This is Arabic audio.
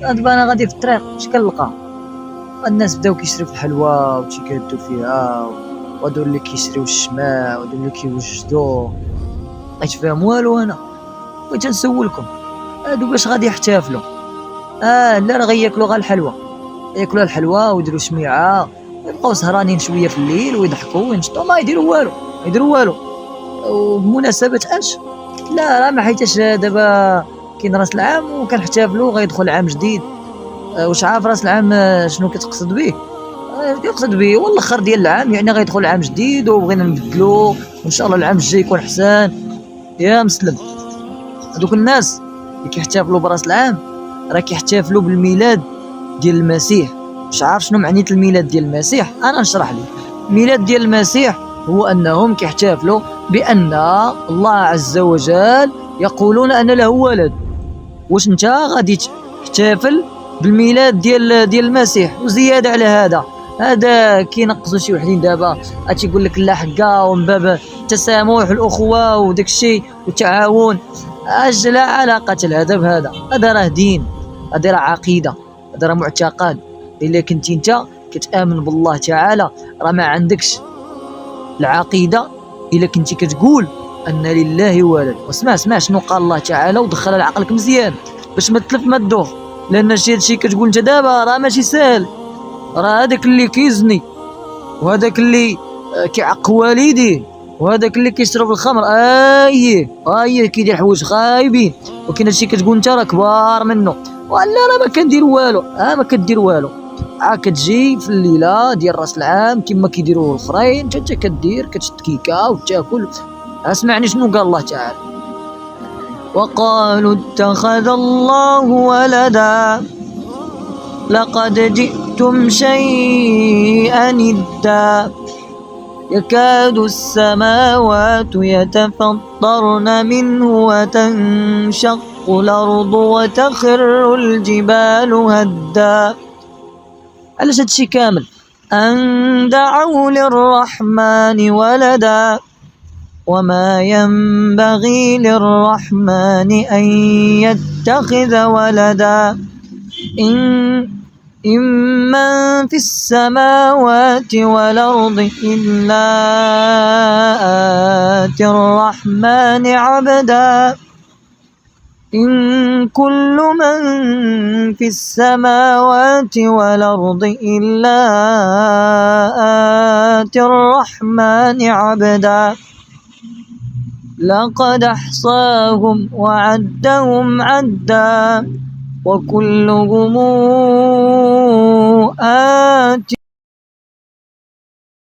دابا انا غادي في الطريق اش كنلقى؟ الناس بداو كيشريو في الحلوى وتيكادو فيها، وهادو اللي كيشريو الشماع وهادو اللي كيوجدو. لقيت فيهم والو انا. بغيت نسولكم، هادو باش غادي يحتفلوا؟ لا راه غياكلوا غير الحلوى، ياكلوا الحلوى ويديروا شميعه ويبقاو سهرانين شويه في الليل ويضحكوا وينشطوا، ما يديروا والو، ما يديروا والو. وبمناسبة اش؟ لا راه ما حيتاش دابا كاين راس العام وكنحتفلوا غيدخل عام جديد. واش عارف راس العام شنو كتقصد به؟ كيقصد به هو الاخر ديال العام، يعني غيدخل عام جديد وبغينا نبدلو وان شاء الله العام الجاي يكون احسن. يا مسلم، هذوك الناس اللي كيحتفلوا براس العام راه كيحتفلوا بالميلاد ديال المسيح. مش عارف شنو معنية الميلاد ديال المسيح، انا نشرح لك. الميلاد ديال المسيح هو انهم كيحتفلوا بان الله عز وجل يقولون ان له ولد. واش انت غادي تحتفل بالميلاد ديال المسيح؟ وزياده على هذا كينقصوا شي وحدين دابا تيقول لك لا حقا ومن باب التسامح والاخوه وداك الشيء والتعاون. اش لا علاقه لهذا بهذا؟ هذا راه دين، هذا راه عقيده، هذا راه معتقد. الا كنتي انت كتامن بالله تعالى راه ما عندكش العقيده الا كنتي كتقول ان لله ولد. واسمع شنو قال الله تعالى ودخل لعقلك مزيان باش ما تلف ما تدور، لان هادشي كتقول انت دابا راه ماشي سهل. راه هذاك اللي كيزني وهذاك اللي كيعق والديه وهذاك اللي كيشرب الخمر ايه كيدير حوايج خايبين، وكاين هادشي كتقول انت راه كبار منه. ولا راه ما كندير والو، ما كدير والو. كتجي في الليله ديال راس العام كما كيديروا الاخرين، انت كدير كتشد كيكه وتاكل. اسمعني شنو قال الله تعالى: وقالوا اتخذ الله ولدا لقد جئتم شيئا إدا يكاد السماوات يتفطرن منه وتنشق الأرض وتخر الجبال هدا. علاش هادشي كامل؟ أن دعوا للرحمن ولدا وما ينبغي للرحمن أن يتخذ ولدا إن من في السماوات والأرض إلا آتي الرحمن عبدا. إن كل من في السماوات والأرض إلا آتي الرحمن عبدا. لقد أحصاهم وعدهم عدا وكلهم